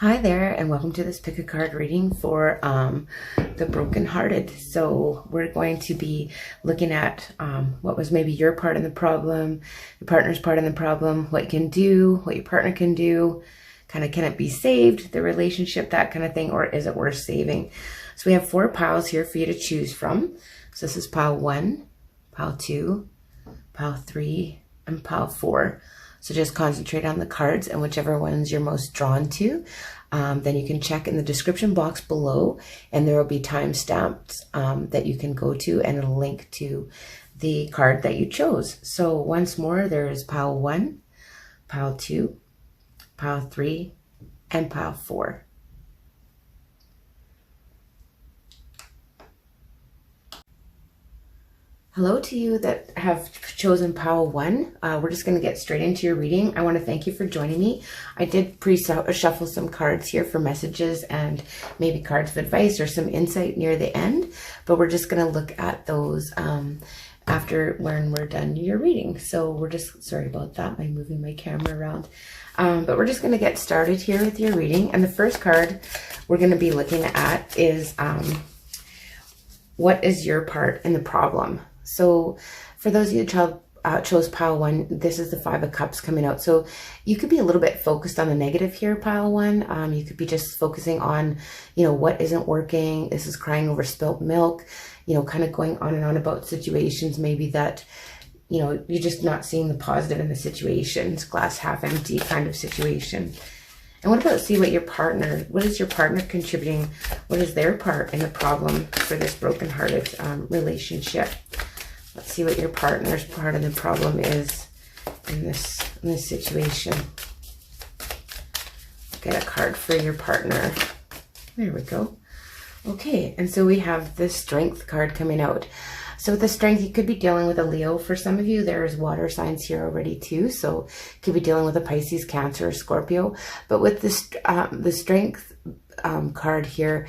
Hi there, and welcome to this pick a card reading for the brokenhearted. So we're going to be looking at what was maybe your part in the problem, your partner's part in the problem, what you can do, what your partner can do, kind of can it be saved, the relationship, that kind of thing, or is it worth saving? So we have 4 piles here for you to choose from. So this is pile 1, pile 2, pile 3, and pile 4. So just concentrate on the cards and whichever ones you're most drawn to. Then you can check in the description box below and there will be timestamps that you can go to and it'll link to the card that you chose. So once more, there's pile 1, pile 2, pile 3, and pile 4. Hello to you that have chosen pile 1. We're just going to get straight into your reading. I want to thank you for joining me. I did pre-shuffle some cards here for messages and maybe cards of advice or some insight near the end, but we're just going to look at those after when we're done your reading. So we're just, sorry about that, I'm moving my camera around. But we're just going to get started here with your reading. And the first card we're going to be looking at is what is your part in the problem? So for those of you who chose pile 1, this is the 5 of Cups coming out. So you could be a little bit focused on the negative here, pile 1. You could be just focusing on, what isn't working. This is crying over spilt milk, kind of going on and on about situations maybe that, you're just not seeing the positive in the situation. It's glass half empty kind of situation. And what about what is your partner contributing? What is their part in the problem for this brokenhearted relationship? Let's see what your partner's part of the problem is in this situation. Get a card for your partner. There we go. Okay, and so we have the Strength card coming out. So with the Strength, you could be dealing with a Leo. For some of you, there's water signs here already too. So you could be dealing with a Pisces, Cancer, or Scorpio. But with this, the Strength card here,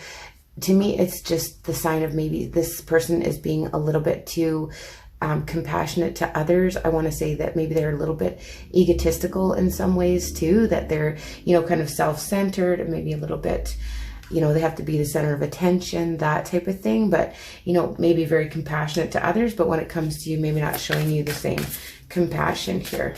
to me, it's just the sign of maybe this person is being a little bit too compassionate to others. I want to say that maybe they're a little bit egotistical in some ways too, that they're, kind of self-centered and maybe a little bit, they have to be the center of attention, that type of thing. But, maybe very compassionate to others. But when it comes to you, maybe not showing you the same compassion here.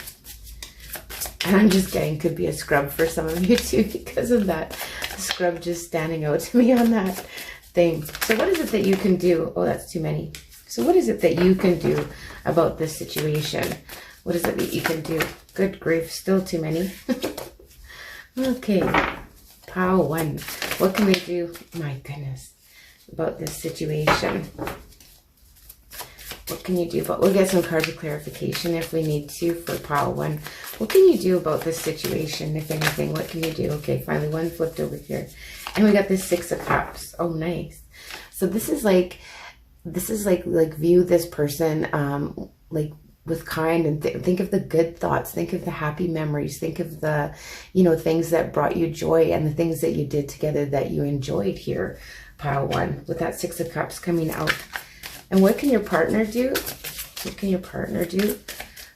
And I'm just getting, could be a scrub for some of you too because of that. The scrub just standing out to me on that thing. So what is it that you can do? Oh, that's too many. So what is it that you can do about this situation? What is it that you can do? Good grief, still too many. Okay, pile 1. What can they do? My goodness, about this situation. What can you do? But we'll get some cards of clarification if we need to for pile 1. What can you do about this situation, if anything? What can you do? Okay, finally one flipped over here. And we got this 6 of Cups. Oh, nice. So this is like view this person like with kind and think of the good thoughts, think of the happy memories, think of the, things that brought you joy and the things that you did together that you enjoyed here, pile 1, with that 6 of Cups coming out. And what can your partner do? What can your partner do?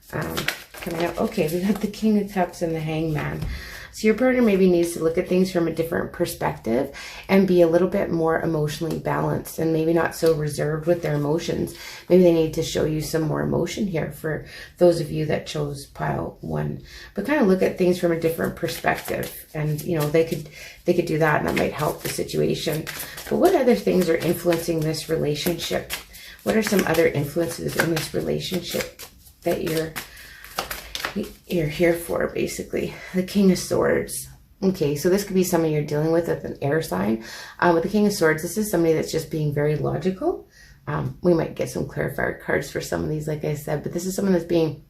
Coming out. Okay, we got the King of Cups and the Hangman. So your partner maybe needs to look at things from a different perspective and be a little bit more emotionally balanced and maybe not so reserved with their emotions. Maybe they need to show you some more emotion here for those of you that chose pile 1. But kind of look at things from a different perspective. And, they could do that and that might help the situation. But what other things are influencing this relationship? What are some other influences in this relationship that you're here for, basically? The King of Swords. Okay, so this could be somebody you're dealing with an air sign. With the King of Swords, this is somebody that's just being very logical. We might get some clarifier cards for some of these, like I said, but this is someone that's being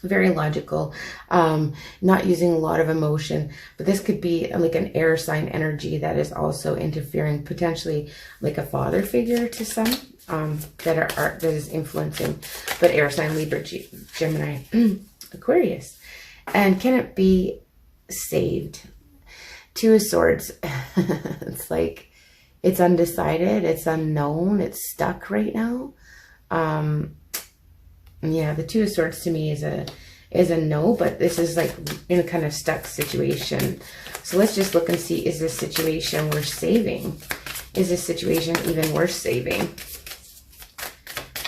very logical, not using a lot of emotion. But this could be like an air sign energy that is also interfering, potentially like a father figure to some that is influencing, but air sign, Libra, Gemini, Aquarius. And can it be saved? 2 of Swords. It's like it's undecided, it's unknown, it's stuck right now. Yeah, the 2 of Swords to me is is a no, but this is like in a kind of stuck situation. So let's just look and see, is this situation worth saving? Is this situation even worth saving?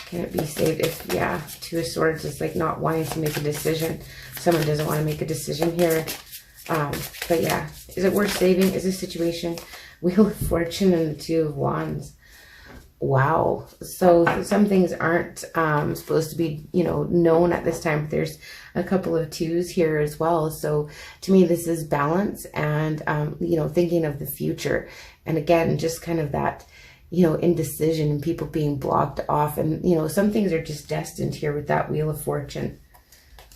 Can it be saved? If, yeah, Two of Swords is like not wanting to make a decision. Someone doesn't want to make a decision here. But yeah, is it worth saving? Is this situation? Wheel of Fortune and the Two of Wands. Wow. So some things aren't supposed to be, you know, known at this time. There's a couple of twos here as well. So to me, this is balance and, you know, thinking of the future. And again, just kind of that, you know, indecision and people being blocked off. And, you know, some things are just destined here with that Wheel of Fortune.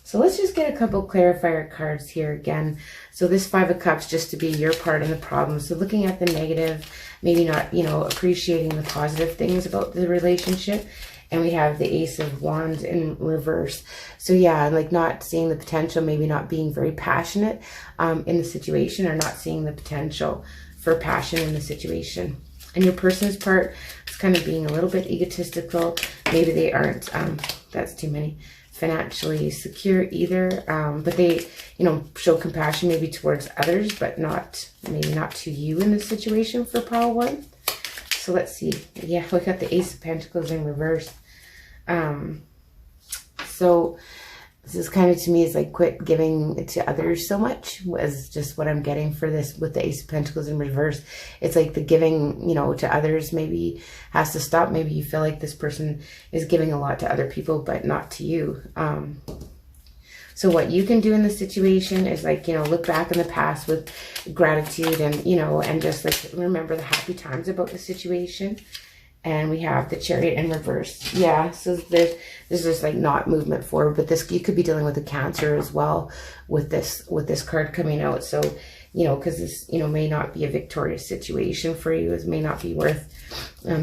So let's just get a couple clarifier cards here again. So this Five of Cups, just to be your part in the problem. So looking at the negative, maybe not, you know, appreciating the positive things about the relationship. And we have the Ace of Wands in reverse. So yeah, like not seeing the potential, maybe not being very passionate in the situation, or not seeing the potential for passion in the situation. And your person's part is kind of being a little bit egotistical. Maybe they aren't, that's too many, financially secure either, but they, you know, show compassion maybe towards others, but not, maybe not to you in this situation for pile one. So let's see. Yeah, we got the Ace of Pentacles in reverse. So this is kind of, to me, is like quit giving to others so much, was just what I'm getting for this with the Ace of Pentacles in reverse. It's like the giving, you know, to others maybe has to stop. Maybe you feel like this person is giving a lot to other people, but not to you. So what you can do in this situation is like, you know, look back in the past with gratitude and, you know, and just like remember the happy times about the situation. And we have the Chariot in reverse. Yeah, so there's just like not movement forward, but this, you could be dealing with a Cancer as well with this card coming out. So, you know, because this, you know, may not be a victorious situation for you. It may not be worth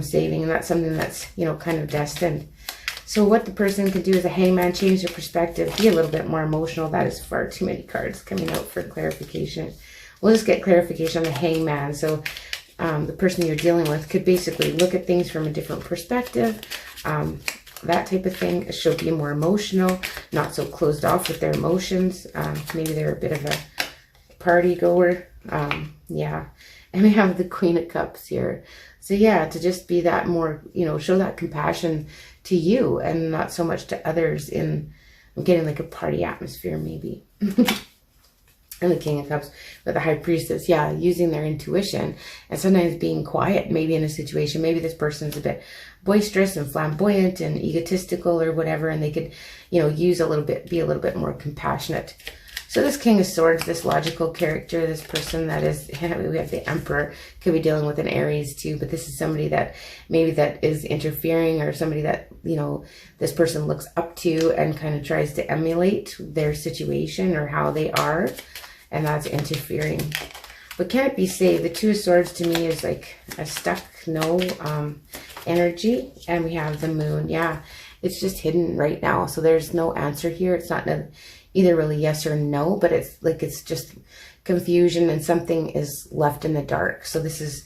saving, and that's something that's, you know, kind of destined. So what the person could do is a Hangman, change their perspective, be a little bit more emotional. That is far too many cards coming out for clarification. We'll just get clarification on the Hangman. So the person you're dealing with could basically look at things from a different perspective. That type of thing. She'll be more emotional, not so closed off with their emotions. Maybe they're a bit of a party goer. Yeah. And we have the Queen of Cups here. So yeah, to just be that more, you know, show that compassion to you and not so much to others. I'm getting like a party atmosphere maybe. And the King of Cups with the High Priestess, yeah, using their intuition and sometimes being quiet maybe in a situation. Maybe this person's a bit boisterous and flamboyant and egotistical or whatever, and they could, you know, use a little bit, be a little bit more compassionate. So this King of Swords, this logical character, this person that is, we have the Emperor, could be dealing with an Aries too, but this is somebody that maybe that is interfering, or somebody that, you know, this person looks up to and kind of tries to emulate their situation or how they are. And that's interfering. But can it be saved? The Two of Swords to me is like a stuck no energy. And we have the Moon. Yeah, it's just hidden right now. So there's no answer here. It's not either really yes or no, but it's like it's just confusion and something is left in the dark. So this is,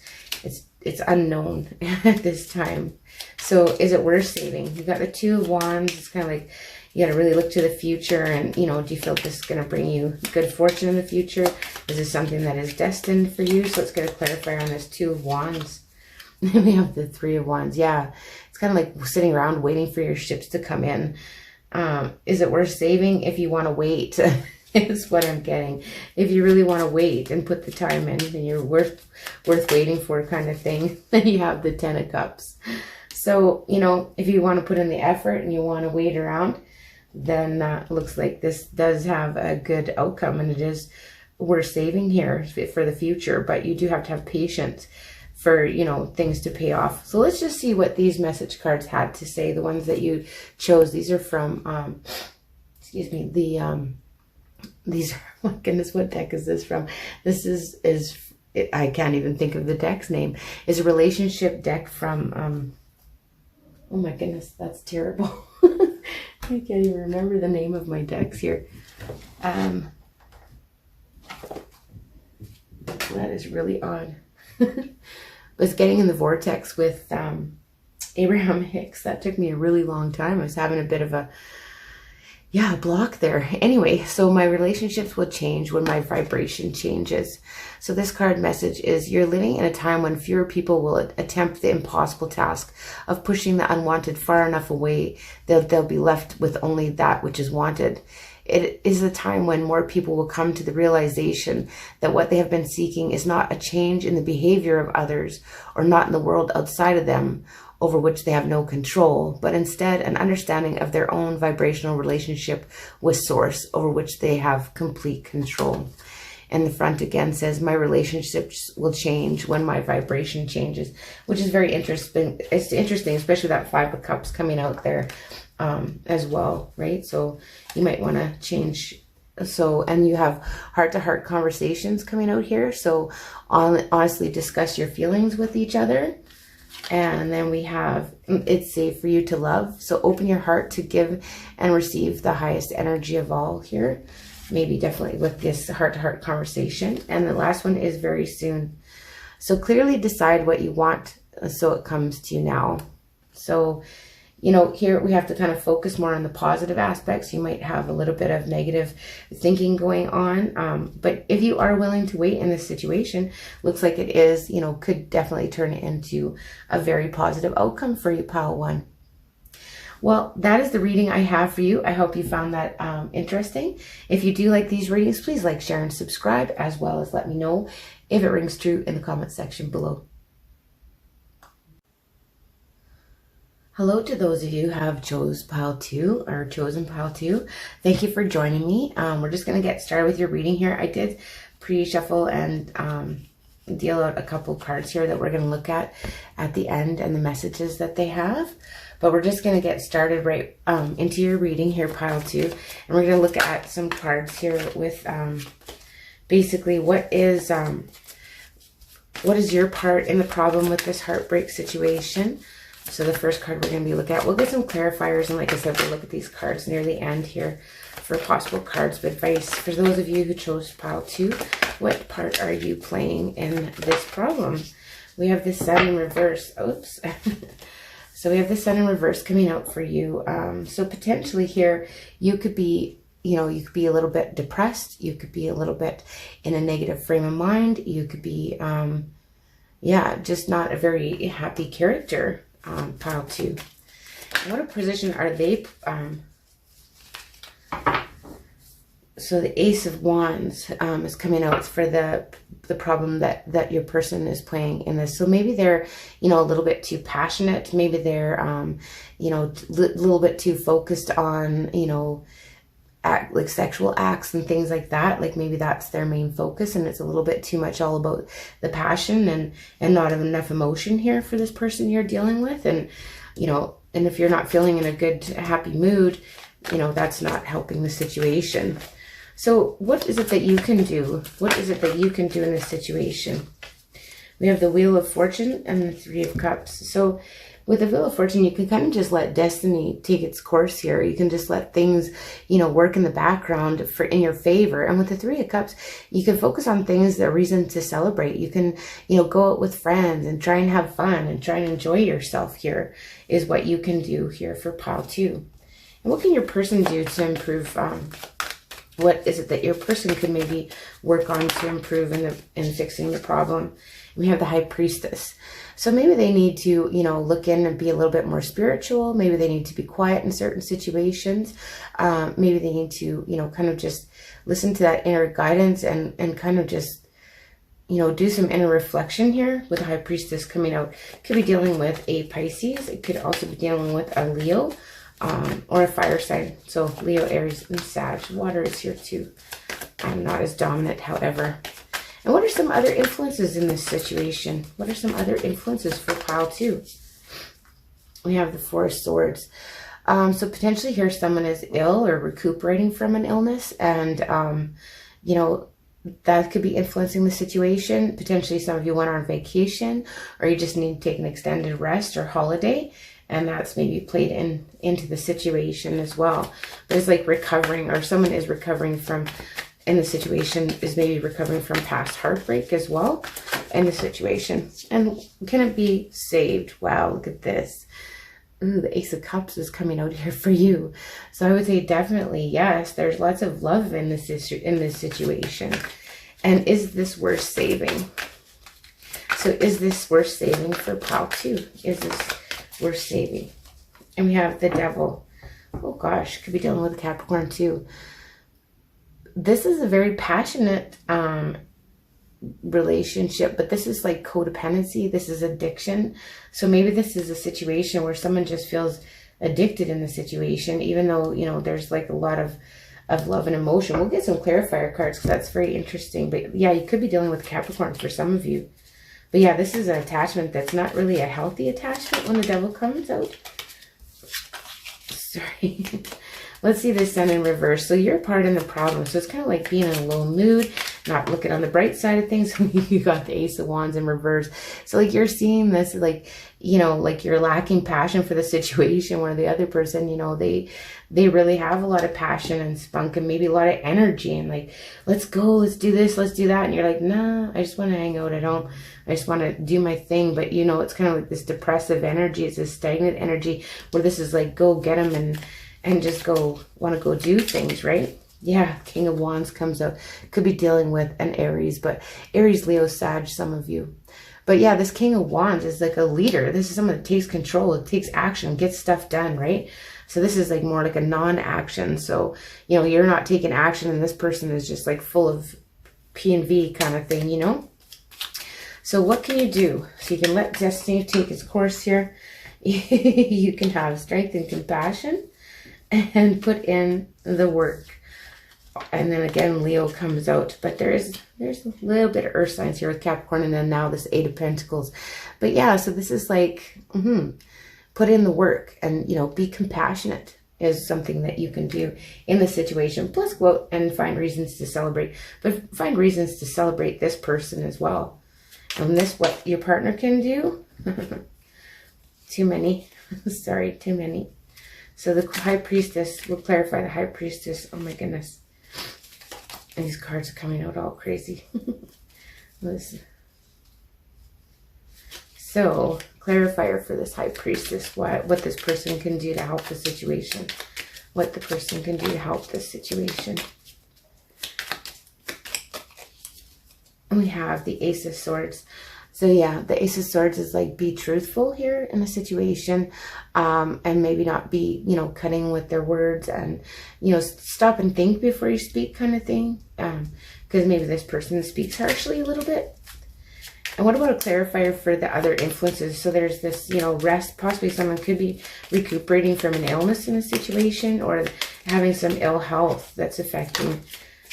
it's unknown at this time. So is it worth saving? You've got the Two of Wands. It's kind of like, you got to really look to the future and, you know, do you feel this is going to bring you good fortune in the future? Is this something that is destined for you? So let's get a clarifier on this Two of Wands. Then we have the Three of Wands. Yeah, it's kind of like sitting around waiting for your ships to come in. Is it worth saving? If you want to wait, is what I'm getting. If you really want to wait and put the time in, then you're worth waiting for kind of thing. Then you have the Ten of Cups. So, you know, if you want to put in the effort and you want to wait around, then it looks like this does have a good outcome, and it is worth saving here for the future. But you do have to have patience for, you know, things to pay off. So let's just see what these message cards had to say. The ones that you chose, these are from, excuse me, these are, oh my goodness, what deck is this from? This is I can't even think of the deck's name. Is a relationship deck from, oh my goodness, that's terrible. I can't even remember the name of my decks here. That is really odd. Was getting in the vortex with Abraham Hicks. That took me a really long time. I was having a bit of a yeah, block there. Anyway, so my relationships will change when my vibration changes. So this card message is, you're living in a time when fewer people will attempt the impossible task of pushing the unwanted far enough away that they'll be left with only that which is wanted. It is a time when more people will come to the realization that what they have been seeking is not a change in the behavior of others or not in the world outside of them, over which they have no control, but instead an understanding of their own vibrational relationship with Source, over which they have complete control. And the front again says, my relationships will change when my vibration changes, which is very interesting. It's interesting, especially that 5 of Cups coming out there as well, right? So you might want to change. So, and you have heart-to-heart conversations coming out here. So honestly discuss your feelings with each other. And then we have, it's safe for you to love. So open your heart to give and receive the highest energy of all here. Maybe definitely with this heart-to-heart conversation. And the last one is very soon. So clearly decide what you want so it comes to you now. So, you know, here we have to kind of focus more on the positive aspects. You might have a little bit of negative thinking going on. But if you are willing to wait in this situation, looks like it is, you know, could definitely turn it into a very positive outcome for you, pile 1. Well, that is the reading I have for you. I hope you found that interesting. If you do like these readings, please like, share, and subscribe, as well as let me know if it rings true in the comment section below. Hello to those of you who have chosen pile 2. Thank you for joining me. We're just going to get started with your reading here. I did pre-shuffle and deal out a couple cards here that we're going to look at the end and the messages that they have. But we're just going to get started right into your reading here, pile 2. And we're going to look at some cards here with basically what is your part in the problem with this heartbreak situation. So the first card we're going to be looking at, we'll get some clarifiers, and like I said, we'll look at these cards near the end here for possible cards of advice. For those of you who chose pile 2, what part are you playing in this problem? We have the Sun in reverse. Oops. So we have the Sun in reverse coming out for you. So potentially here, you could be, you know, you could be a little bit depressed. You could be a little bit in a negative frame of mind. You could be, yeah, just not a very happy character. Pile 2. And what position are they? So the Ace of Wands is coming out for the problem that your person is playing in this. So maybe they're, you know, a little bit too passionate. Maybe they're, you know, a little bit too focused on, you know, like sexual acts and things like that. Like maybe that's their main focus, and it's a little bit too much all about the passion and not enough emotion here for this person you're dealing with. And, you know, and if you're not feeling in a good, happy mood, you know, that's not helping the situation. So what is it that you can do? What is it that you can do in this situation? We have the Wheel of Fortune and the 3 of Cups. So with the Wheel of Fortune, you can kind of just let destiny take its course here. You can just let things, you know, work in the background in your favor. And with the 3 of Cups, you can focus on things that are reason to celebrate. You can, you know, go out with friends and try and have fun and try and enjoy yourself here is what you can do here for pile 2. And what can your person do to improve? What is it that your person could maybe work on to improve in fixing the problem? We have the High Priestess. So maybe they need to, you know, look in and be a little bit more spiritual. Maybe they need to be quiet in certain situations. Maybe they need to, you know, kind of just listen to that inner guidance and kind of just, you know, do some inner reflection here with the High Priestess coming out. Could be dealing with a Pisces. It could also be dealing with a Leo or a fire sign. So Leo, Aries, and Sag. Water is here too. I'm not as dominant, however. And what are some other influences in this situation? What are some other influences for pile 2? We have the 4 of Swords. So potentially here someone is ill or recuperating from an illness, and you know, that could be influencing the situation. Potentially some of you went on vacation, or you just need to take an extended rest or holiday, and that's maybe played into the situation as well. But it's like recovering, or someone is recovering from, in the situation, is maybe recovering from past heartbreak as well in the situation. And can it be saved? Wow, look at this. Ooh, the Ace of Cups is coming out here for you. So I would say definitely yes. There's lots of love in this situation. And is this worth saving? So is this worth saving for pile 2? Is this worth saving? And we have the Devil. Oh gosh, could be dealing with Capricorn too. This is a very passionate relationship, but this is like codependency. This is addiction. So maybe this is a situation where someone just feels addicted in the situation, even though, you know, there's like a lot of love and emotion. We'll get some clarifier cards because that's very interesting. But yeah, you could be dealing with Capricorns for some of you. But yeah, this is an attachment that's not really a healthy attachment when the Devil comes out. Sorry. Let's see the Sun in reverse. So you're part in the problem. So it's kind of like being in a low mood, not looking on the bright side of things. You got the Ace of Wands in reverse. So like you're seeing this like, you know, like you're lacking passion for the situation, where the other person, you know, they really have a lot of passion and spunk and maybe a lot of energy and like, let's go, let's do this, let's do that. And you're like, nah, I just want to hang out at home. I just want to do my thing. But you know, it's kind of like this depressive energy. It's this stagnant energy where this is like, go get them and just go, want to go do things, right? Yeah, King of Wands comes out. Could be dealing with an Aries, but Aries, Leo, Sag, some of you. But yeah, this King of Wands is like a leader. This is someone that takes control, it takes action, gets stuff done, right? So this is like more like a non-action. So, you know, you're not taking action and this person is just like full of P and V kind of thing, you know? So what can you do? So you can let destiny take its course here. You can have strength and compassion and put in the work. And then again, Leo comes out, but there's a little bit of earth signs here with Capricorn, and then now this 8 of Pentacles. But yeah, so this is like, put in the work and, you know, be compassionate is something that you can do in the situation. Plus go out and find reasons to celebrate, but find reasons to celebrate this person as well. And this, what your partner can do. Too many. Sorry, too many. So the High Priestess, we'll clarify the High Priestess. Oh my goodness. And these cards are coming out all crazy. Listen. So, clarifier for this High Priestess, what this person can do to help the situation. What the person can do to help this situation. And we have the Ace of Swords. So yeah, the Ace of Swords is like, be truthful here in a situation, and maybe not be, you know, cutting with their words, and, you know, stop and think before you speak kind of thing. Because maybe this person speaks harshly a little bit. And what about a clarifier for the other influences? So there's this, you know, rest. Possibly someone could be recuperating from an illness in a situation, or having some ill health that's affecting,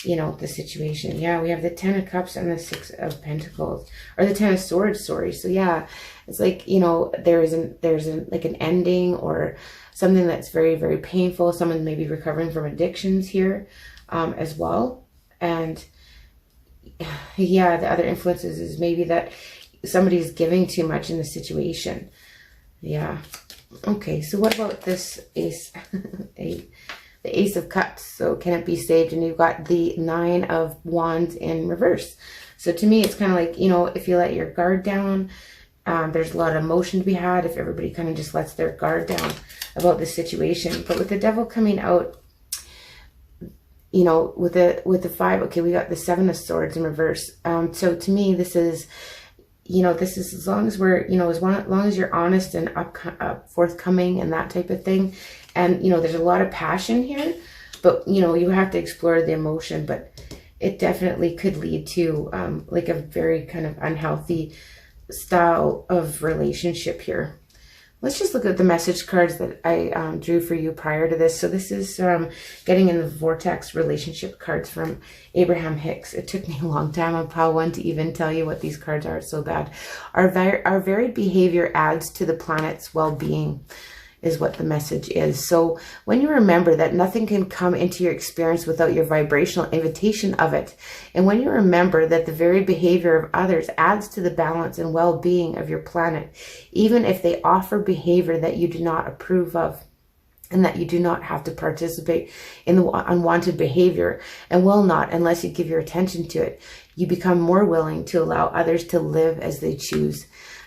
you know, the situation. Yeah, we have the 10 of Cups and the 6 of Pentacles, or the 10 of Swords, sorry. So yeah, it's like, you know, there's like an ending or something that's very, very painful. Someone may be recovering from addictions here as well. And yeah, the other influences is maybe that somebody's giving too much in the situation. Yeah. Okay, so what about this Ace? The Ace of Cups. So can it be saved? And you've got the 9 of Wands in reverse. So to me, it's kind of like, you know, if you let your guard down, there's a lot of emotion to be had if everybody kind of just lets their guard down about the situation. But with the Devil coming out, you know, with the 5, okay, we got the 7 of Swords in reverse. So to me, this is, you know, this is as long as we're, you know, as long as you're honest and forthcoming and that type of thing. And, you know, there's a lot of passion here, but, you know, you have to explore the emotion, but it definitely could lead to like a very kind of unhealthy style of relationship here. Let's just look at the message cards that I drew for you prior to this. So this is getting in the Vortex relationship cards from Abraham Hicks. It took me a long time on pile 1 to even tell you what these cards are. It's so bad. Our varied behavior adds to the planet's well-being, is what the message is. So when you remember that nothing can come into your experience without your vibrational invitation of it, and when you remember that the very behavior of others adds to the balance and well-being of your planet, even if they offer behavior that you do not approve of, and that you do not have to participate in the unwanted behavior, and will not unless you give your attention to it, you become more willing to allow others to live as they choose.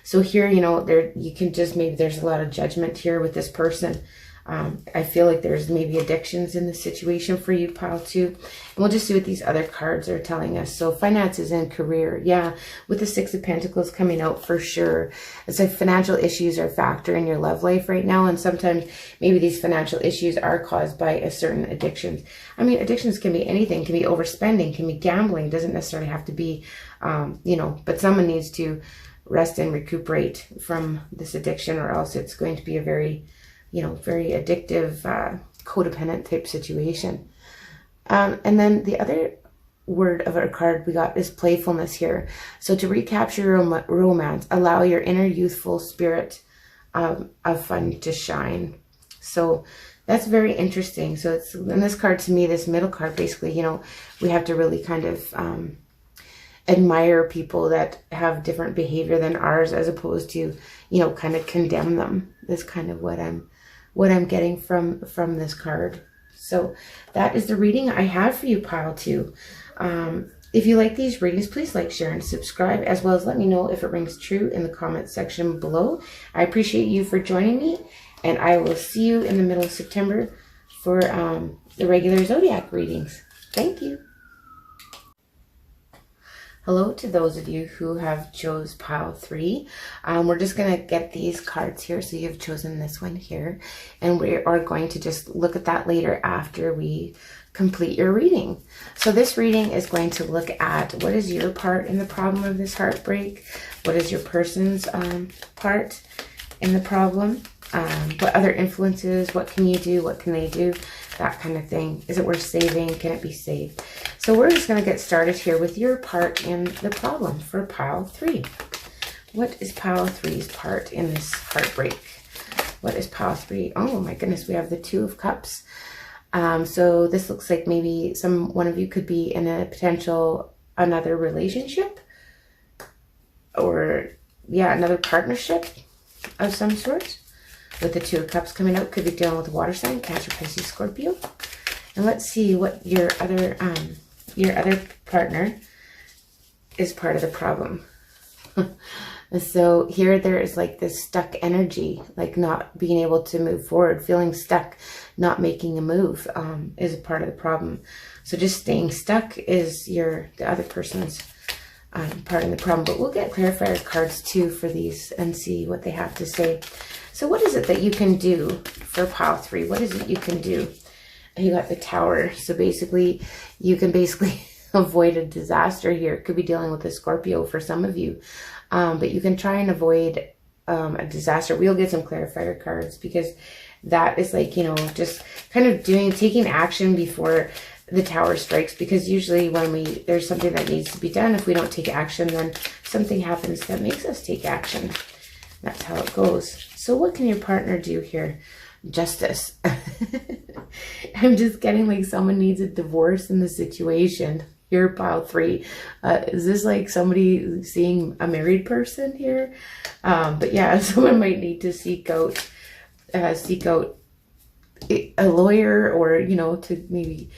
So here, you know, there you can just, maybe there's a lot of judgment here with this person. I feel like there's maybe addictions in the situation for you, pile 2. And we'll just see what these other cards are telling us. So finances and career. Yeah, with the 6 of Pentacles coming out for sure. It's like financial issues are a factor in your love life right now. And sometimes maybe these financial issues are caused by a certain addictions. I mean, addictions can be anything. Can be overspending, can be gambling. It doesn't necessarily have to be, you know, but someone needs to rest and recuperate from this addiction, or else it's going to be a very, you know, very addictive, codependent type situation. And then the other word of our card we got is playfulness here. So to recapture your romance, allow your inner youthful spirit of fun to shine. So that's very interesting. So it's, in this card, to me, this middle card, basically, you know, we have to really kind of admire people that have different behavior than ours, as opposed to, you know, kind of condemn them. That's kind of what I'm getting from this card. So that is the reading I have for you, pile 2. If you like these readings, please like, share, and subscribe, as well as let me know if it rings true in the comment section below. I appreciate you for joining me, and I will see you in the middle of September for the regular zodiac readings. Thank you. Hello to those of you who have chose pile 3. We're just going to get these cards here. So you've chosen this one here. And we are going to just look at that later after we complete your reading. So this reading is going to look at what is your part in the problem of this heartbreak. What is your person's part in the problem? What other influences? What can you do? What can they do? That kind of thing. Is it worth saving? Can it be saved? So we're just going to get started here with your part in the problem for pile 3. What is pile 3's part in this heartbreak? What is pile 3? Oh my goodness, we have the 2 of Cups. So this looks like maybe one of you could be in a potential another relationship, or yeah, another partnership of some sort. With the 2 of Cups coming out, could be dealing with water sign, Cancer, Pisces, Scorpio. And let's see what your other partner is part of the problem. So here there is like this stuck energy, like not being able to move forward, feeling stuck, not making a move is a part of the problem. So just staying stuck is the other person's part of the problem. But we'll get clarifier cards too for these and see what they have to say. So what is it that you can do for pile 3? What is it you can do? You got the Tower. So basically, you can avoid a disaster here. It could be dealing with a Scorpio for some of you. But you can try and avoid a disaster. We'll get some clarifier cards, because that is like, you know, just kind of taking action before the Tower strikes. Because usually when there's something that needs to be done, if we don't take action, then something happens that makes us take action. That's how it goes. So what can your partner do here? Justice. I'm just getting like someone needs a divorce in the situation. Here, pile 3. Is this like somebody seeing a married person here? But yeah, someone might need to seek out a lawyer, or, you know, to maybe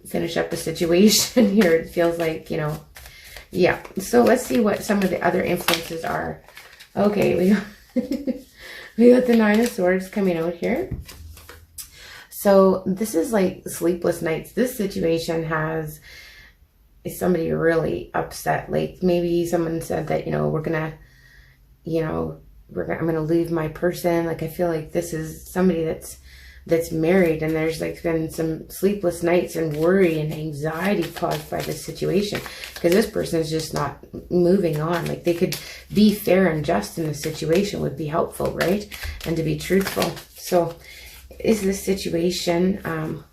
finish up a situation here. It feels like, you know, yeah. So let's see what some of the other influences are. Okay, we got the 9 of Swords coming out here. So this is like sleepless nights. This situation is somebody really upset. Like maybe someone said that, you know, I'm gonna leave my person. Like I feel like this is somebody that's married, and there's like been some sleepless nights and worry and anxiety caused by this situation, because this person is just not moving on. Like they could be fair and just in the situation would be helpful, right? And to be truthful. So is this situation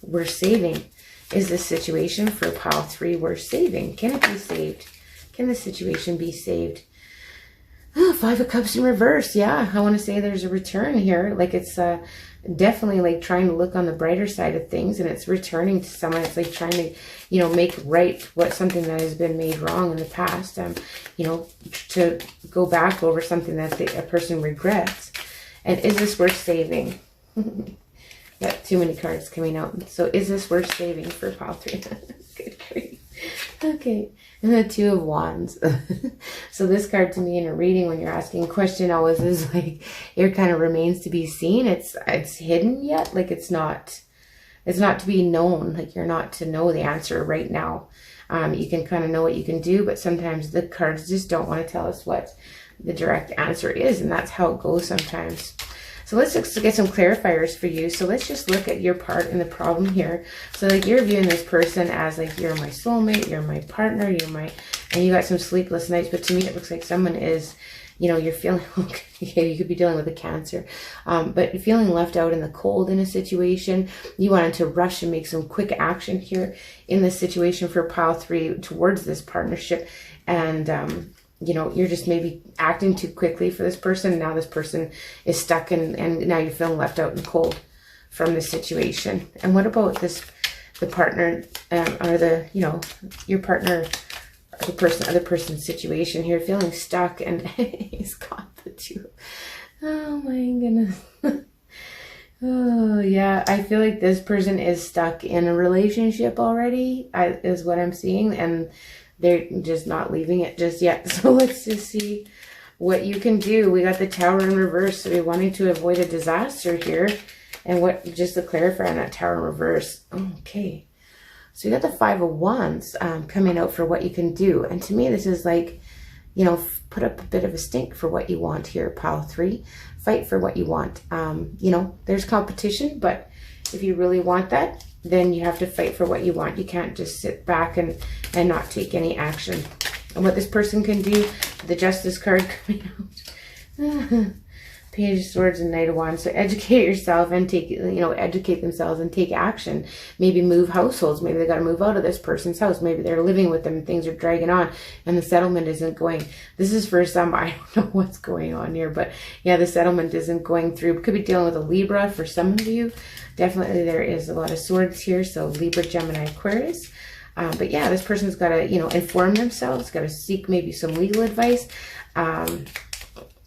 worth saving? Is this situation for pile 3 worth saving? Can it be saved? Can the situation be saved? Oh, 5 of Cups in reverse. Yeah, I want to say there's a return here. Like it's definitely like trying to look on the brighter side of things, and it's returning to someone. It's like trying to, you know, make right something that has been made wrong in the past. You know, to go back over something that a person regrets. And is this worth saving? Got too many cards coming out. So is this worth saving for pile 3? Good grief. Okay, and the Two of Wands. So this card to me in a reading, when you're asking a question, always is like, it kind of remains to be seen. It's hidden yet, like it's not to be known. Like you're not to know the answer right now. You can kind of know what you can do, but sometimes the cards just don't want to tell us what the direct answer is, and that's how it goes sometimes. So let's just get some clarifiers for you. So let's just look at your part in the problem here. So like you're viewing this person as like, you're my soulmate, you're my partner, and you got some sleepless nights. But to me, it looks like someone is, you know, you're feeling, okay, you could be dealing with a Cancer, but you're feeling left out in the cold in a situation. You wanted to rush and make some quick action here in this situation for pile 3 towards this partnership. And, you know, you're just maybe acting too quickly for this person. Now this person is stuck and now you're feeling left out in the cold from this situation. And what about the partner, or the, you know, your partner, other person's situation here, feeling stuck, and he's got the 2. Oh my goodness. Oh yeah, I feel like this person is stuck in a relationship already, is what I'm seeing, and they're just not leaving it just yet. So let's just see what you can do. We got the Tower in reverse, so we're wanting to avoid a disaster here. And what, just to clarify on that Tower in reverse. Okay. So you got the 5 of Wands coming out for what you can do. And to me, this is like, you know, put up a bit of a stink for what you want here, pile 3. Fight for what you want. You know, there's competition, but if you really want that, then you have to fight for what you want. You can't just sit back and not take any action. And what this person can do, the Justice card coming out. Page of Swords and Knight of Wands. So educate yourself and take, you know, educate themselves and take action. Maybe move households. Maybe they got to move out of this person's house. Maybe they're living with them and things are dragging on and the settlement isn't going. This is for some, I don't know what's going on here, but yeah, the settlement isn't going through. Could be dealing with a Libra for some of you. Definitely there is a lot of swords here. So Libra, Gemini, Aquarius. But yeah, this person's got to, you know, inform themselves, got to seek maybe some legal advice.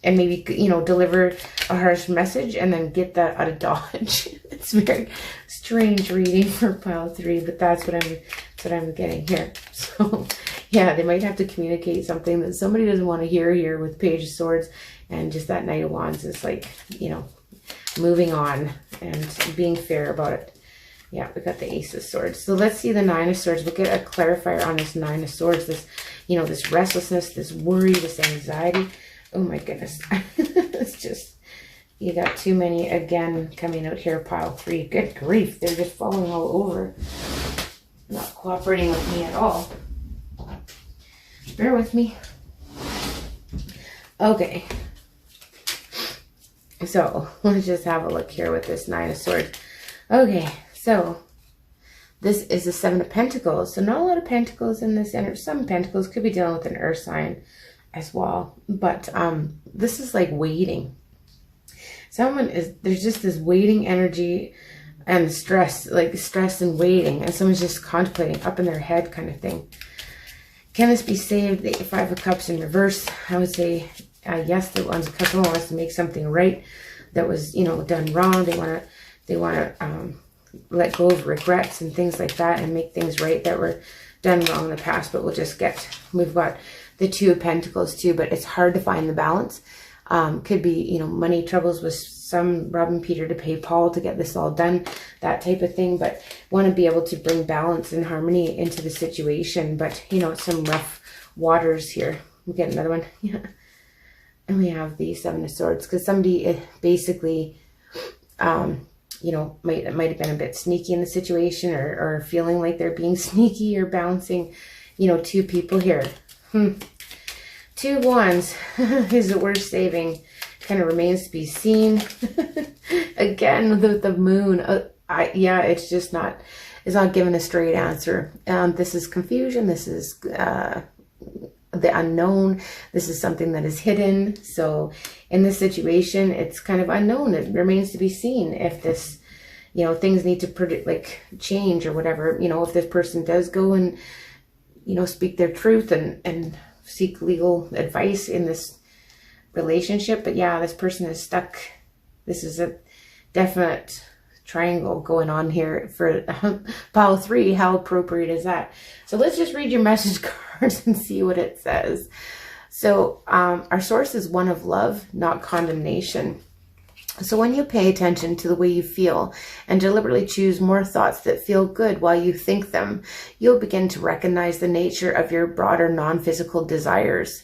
And maybe, you know, deliver a harsh message and then get that out of Dodge. It's very strange reading for pile 3, but that's what I'm getting here. So yeah, they might have to communicate something that somebody doesn't want to hear here with Page of Swords, and just that Knight of Wands is like, you know, moving on and being fair about it. Yeah, we got the Ace of Swords. So let's see the 9 of Swords. We'll get a clarifier on this 9 of Swords. This, you know, this restlessness, this worry, this anxiety. Oh my goodness. It's just, you got too many again coming out here, pile 3. Good grief. They're just falling all over. Not cooperating with me at all. Bear with me. Okay. So let's just have a look here with this 9 of Swords. Okay. So this is the 7 of Pentacles. So not a lot of Pentacles in this, and some Pentacles could be dealing with an earth sign as well, but this is like waiting. There's just this waiting energy and stress, like stress and waiting, and someone's just contemplating up in their head kind of thing. Can this be saved? The 5 of Cups in reverse, I would say yes. The ones of Cups wants to make something right that was, you know, done wrong. They want to let go of regrets and things like that and make things right that were done wrong in the past. But we've got the 2 of Pentacles too, but it's hard to find the balance. Could be, you know, money troubles with some robbing Peter to pay Paul to get this all done, that type of thing. But want to be able to bring balance and harmony into the situation. But, you know, it's some rough waters here. We get another one. Yeah. And we have the 7 of Swords, because somebody basically, you know, might have been a bit sneaky in the situation, or feeling like they're being sneaky or bouncing, you know, 2 people here. 2 of Wands. Is it worth saving? Kind of remains to be seen. Again, the moon. Yeah, it's just not, it's not giving a straight answer. This is confusion. This is the unknown. This is something that is hidden. So in this situation, it's kind of unknown. It remains to be seen if this, you know, things need to change or whatever. You know, if this person does go and, you know, speak their truth and seek legal advice in this relationship. But yeah, this person is stuck. This is a definite triangle going on here for pile 3. How appropriate is that? So let's just read your message cards and see what it says. So our source is one of love, not condemnation. So when you pay attention to the way you feel and deliberately choose more thoughts that feel good while you think them, you'll begin to recognize the nature of your broader non-physical desires.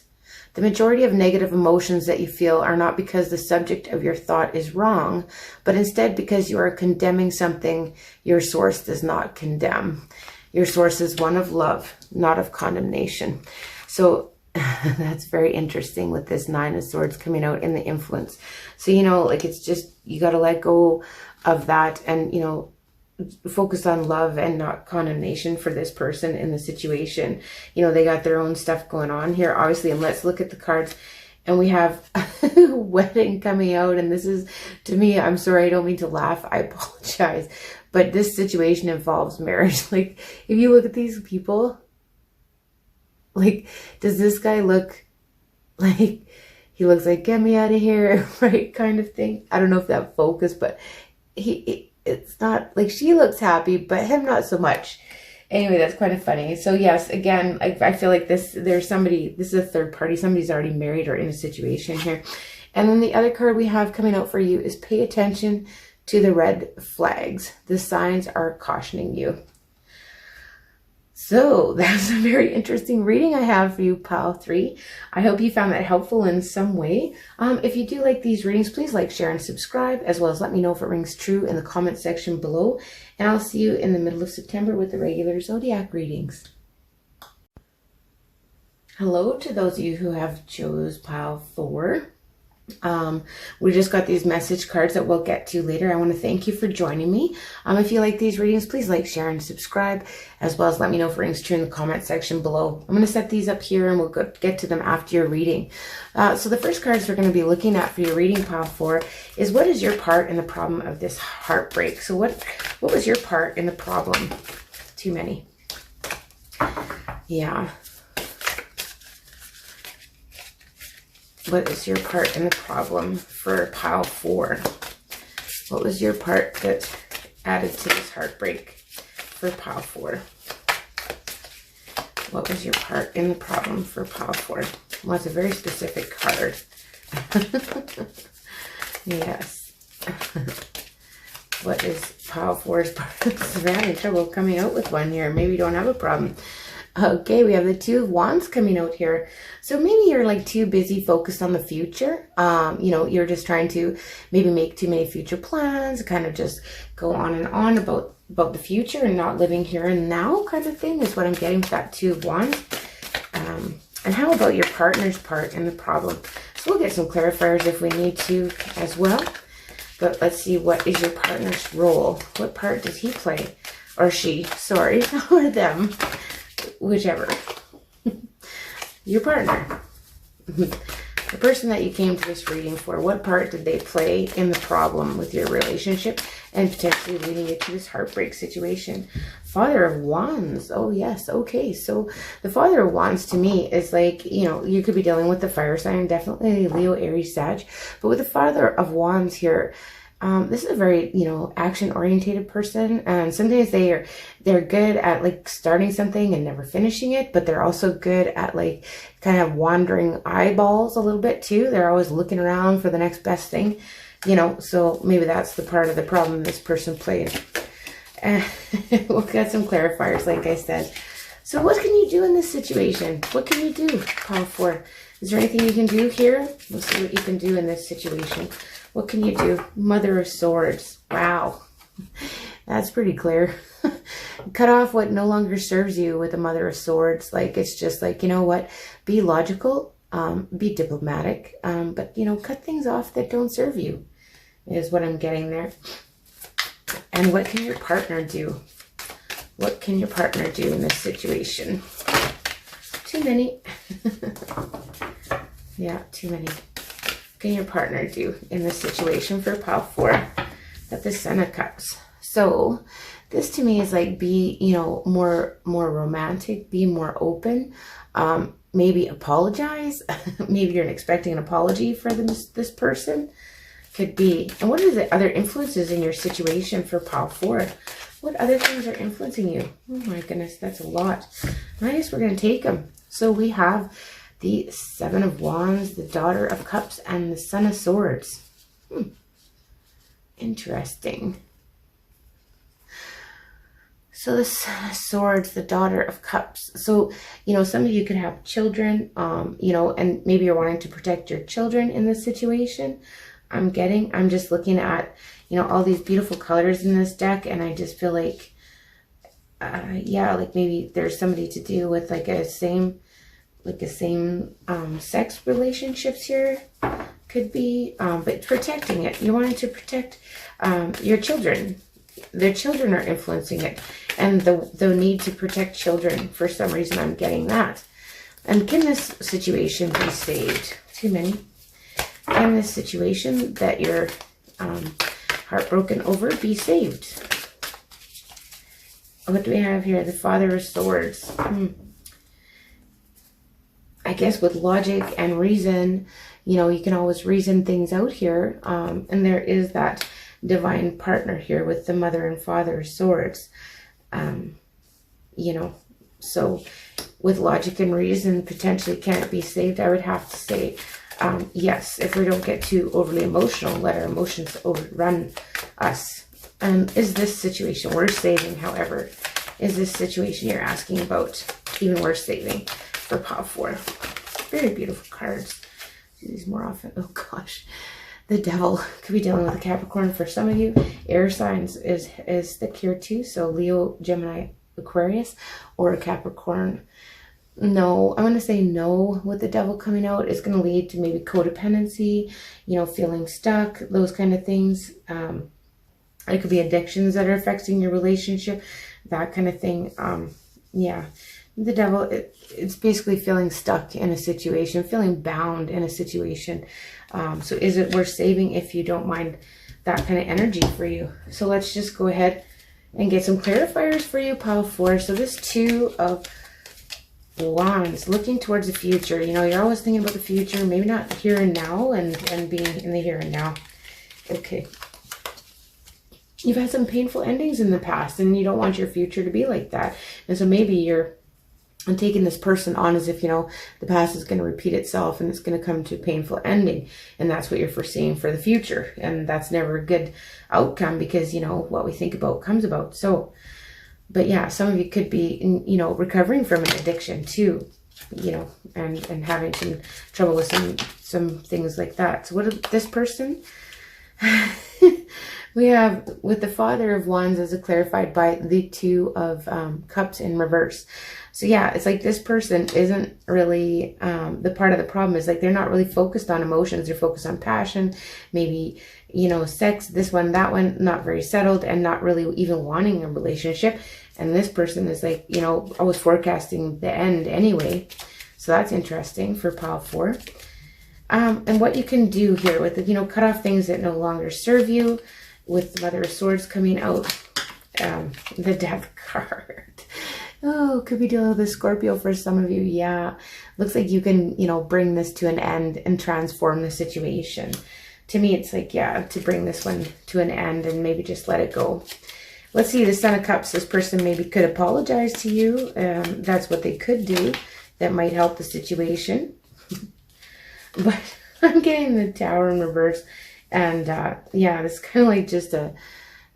The majority of negative emotions that you feel are not because the subject of your thought is wrong, but instead because you are condemning something your source does not condemn. Your source is one of love, not of condemnation. So that's very interesting with this 9 of Swords coming out in the influence. So, you know, like it's just, you got to let go of that and, you know, focus on love and not condemnation for this person in the situation. You know, they got their own stuff going on here, obviously. And let's look at the cards. And we have wedding coming out. And this is, to me, I'm sorry, I don't mean to laugh. I apologize. But this situation involves marriage. Like, if you look at these people, like, does this guy look like, he looks like, get me out of here, right, kind of thing? I don't know if that focus, but it's not, like, she looks happy, but him not so much. Anyway, that's kind of funny. So yes, again, I feel like there's somebody, this is a third party, somebody's already married or in a situation here. And then the other card we have coming out for you is pay attention to the red flags. The signs are cautioning you. So that's a very interesting reading I have for you, pile 3. I hope you found that helpful in some way. If you do like these readings, please like, share, and subscribe, as well as let me know if it rings true in the comment section below. And I'll see you in the middle of September with the regular zodiac readings. Hello to those of you who have chose pile 4. We just got these message cards that we'll get to later. I want to thank you for joining me. If you like these readings, please like, share, and subscribe, as well as let me know if it rings true in the comment section below. I'm going to set these up here and we'll get to them after your reading. So the first cards we're going to be looking at for your reading, pile 4, is what is your part in the problem of this heartbreak? So what was your part in the problem? Too many. Yeah. What is your part in the problem for pile 4? What was your part that added to this heartbreak for pile 4? What was your part in the problem for pile 4? Well, it's a very specific card. Yes. What is pile 4's part? I'm having trouble coming out with one here. Maybe you don't have a problem. Okay, we have the 2 of Wands coming out here. So maybe you're like too busy focused on the future. You know, you're just trying to maybe make too many future plans, kind of just go on and on about the future and not living here and now kind of thing is what I'm getting with that 2 of Wands. And how about your partner's part in the problem? So we'll get some clarifiers if we need to as well. But let's see, what is your partner's role? What part does he play? Or she, sorry, or them. Whichever. Your partner. The person that you came to this reading for, what part did they play in the problem with your relationship and potentially leading you to this heartbreak situation? Father of Wands. Oh, yes. Okay. So the Father of Wands to me is like, you know, you could be dealing with the fire sign, definitely Leo, Aries, Sag. But with the Father of Wands here, this is a very, you know, action-orientated person, and sometimes they're good at like starting something and never finishing it, but they're also good at like kind of wandering eyeballs a little bit too. They're always looking around for the next best thing, you know, so maybe that's the part of the problem this person played. We'll get some clarifiers, like I said. So what can you do in this situation? What can you do, pile 4? Is there anything you can do here? We'll see what you can do in this situation. What can you do? Mother of Swords. Wow. That's pretty clear. Cut off what no longer serves you with the Mother of Swords. Like, it's just like, you know what? Be logical. Be diplomatic. But, you know, cut things off that don't serve you is what I'm getting there. And what can your partner do? What can your partner do in this situation? Too many. Yeah, too many. What can your partner do in this situation for pile 4? Got the Son of Cups. So this to me is like, be, you know, more romantic, be more open. Maybe apologize. Maybe you're expecting an apology for this person. could be? And what are the other influences in your situation for pile 4? What other things are influencing you? Oh my goodness, that's a lot. I guess we're going to take them. So we have the 7 of Wands, the Daughter of Cups, and the Son of Swords. Interesting. So the Son of Swords, the Daughter of Cups. So, you know, some of you could have children, you know, and maybe you're wanting to protect your children in this situation. I'm just looking at, you know, all these beautiful colors in this deck, and I just feel like, yeah, like maybe there's somebody to do with like a same sex relationships here, could be, but protecting it. You wanted to protect your children. Their children are influencing it, and the need to protect children. For some reason, I'm getting that. And can this situation be saved? Too many. Can this situation that you're heartbroken over be saved? What do we have here? The Father of Swords. I guess with logic and reason, you know, you can always reason things out here. And there is that divine partner here with the Mother and Father of Swords. You know, so with logic and reason, potentially can it be saved? I would have to say yes, if we don't get too overly emotional, let our emotions overrun us. Is this situation worth saving, however? Is this situation you're asking about even worth saving for pile 4? Very beautiful cards. Do these more often. Oh gosh. The Devil could be dealing with a Capricorn for some of you. Air signs is thick here too. So Leo, Gemini, Aquarius, or a Capricorn. No, I'm going to say no with the Devil coming out. It's going to lead to maybe codependency, you know, feeling stuck, those kind of things. It could be addictions that are affecting your relationship, that kind of thing. Yeah, the Devil, it's basically feeling stuck in a situation, feeling bound in a situation. So is it worth saving if you don't mind that kind of energy for you? So let's just go ahead and get some clarifiers for you, pile 4. So this 2 of Wands, looking towards the future. You know, you're always thinking about the future, maybe not here and now, and being in the here and now. Okay. You've had some painful endings in the past, and you don't want your future to be like that. And so maybe you're taking this person on as if, you know, the past is going to repeat itself and it's going to come to a painful ending. And that's what you're foreseeing for the future. And that's never a good outcome, because, you know, what we think about comes about. So, but yeah, some of you could be, you know, recovering from an addiction too, you know, and having some trouble with some things like that. So what is this person? We have with the Father of Wands as clarified by the 2 of Cups in reverse. So yeah, it's like this person isn't really, the part of the problem is like they're not really focused on emotions. They're focused on passion, maybe, you know, sex, this one, that one, not very settled, and not really even wanting a relationship. And this person is like, you know, always forecasting the end anyway. So that's interesting for pile 4. And what you can do here with it, you know, cut off things that no longer serve you. With the Mother of Swords coming out, the Death card. Oh, could be dealing with a Scorpio for some of you. Yeah, looks like you can, you know, bring this to an end and transform the situation. To me, it's like, yeah, to bring this one to an end and maybe just let it go. Let's see, the Son of Cups. This person maybe could apologize to you. That's what they could do. That might help the situation. But I'm getting the Tower in reverse. And yeah, it's kind of like just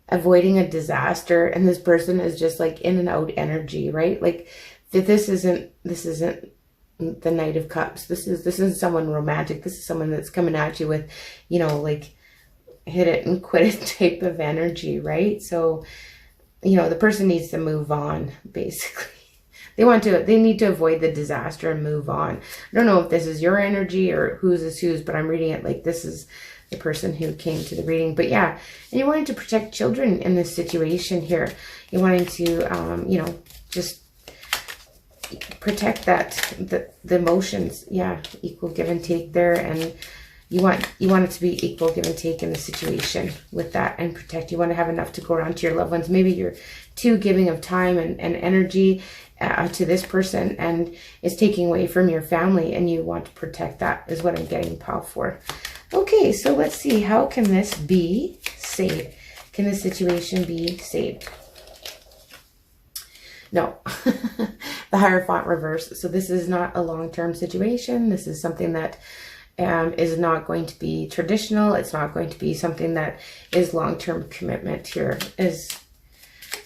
avoiding a disaster, and this person is just like in and out energy, right? Like this isn't the Knight of Cups. This isn't someone romantic. This is someone that's coming at you with, you know, like hit it and quit it type of energy, right? So, you know, the person needs to move on, basically. They need to avoid the disaster and move on. I don't know if this is your energy or whose is whose, but I'm reading it like this is the person who came to the reading. But yeah, and you're wanting to protect children in this situation here. You're wanting to, you know, just protect the emotions. Yeah, equal give and take there. And you want it to be equal give and take in the situation with that, and protect. You want to have enough to go around to your loved ones. Maybe you're too giving of time and energy to this person, and it's taking away from your family, and you want to protect that is what I'm getting pile 4. Okay, so let's see. How can this be saved? Can the situation be saved? No. The Hierophant reverse. So this is not a long-term situation. This is something that is not going to be traditional. It's not going to be something that is long-term commitment here.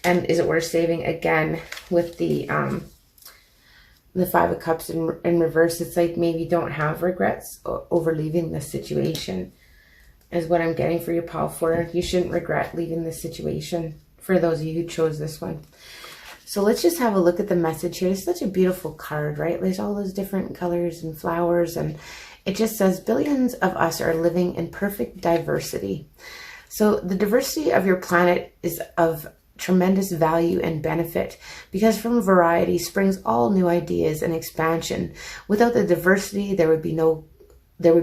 And is it worth saving? Again, with the Five of Cups in reverse, it's like maybe you don't have regrets over leaving this situation, is what I'm getting for you, pile 4. You shouldn't regret leaving this situation, for those of you who chose this one. So let's just have a look at the message here. It's such a beautiful card, right? There's all those different colors and flowers, and it just says billions of us are living in perfect diversity. So the diversity of your planet is of tremendous value and benefit, because from variety springs all new ideas and expansion. Without the diversity, there would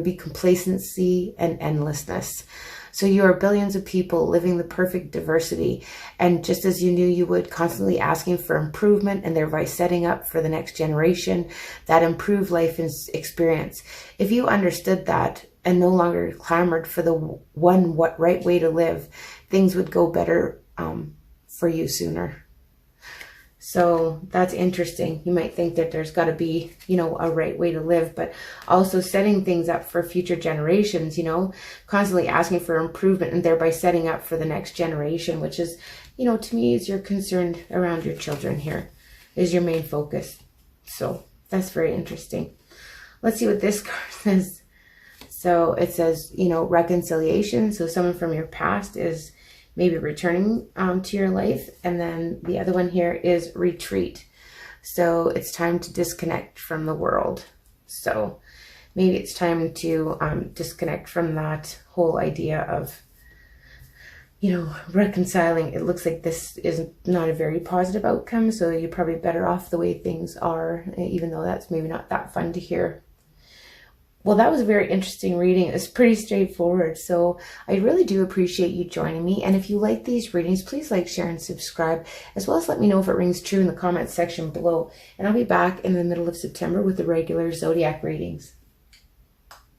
be complacency and endlessness. So you are billions of people living the perfect diversity, and just as you knew you would, constantly asking for improvement and thereby setting up for the next generation that improved life and experience. If you understood that and no longer clamored for the right way to live, things would go better for you sooner. So that's interesting. You might think that there's got to be, a right way to live, but also setting things up for future generations, constantly asking for improvement and thereby setting up for the next generation, which is, to me, is you're concerned around your children here, is your main focus. So that's very interesting. Let's see what this card says. So it says, reconciliation. So someone from your past is maybe returning to your life. And then the other one here is retreat. So it's time to disconnect from the world. So maybe it's time to disconnect from that whole idea of, reconciling. It looks like this is not a very positive outcome. So you're probably better off the way things are, even though that's maybe not that fun to hear. Well, that was a very interesting reading. It's pretty straightforward. So I really do appreciate you joining me. And if you like these readings, please like, share, and subscribe, as well as let me know if it rings true in the comments section below. And I'll be back in the middle of September with the regular zodiac readings.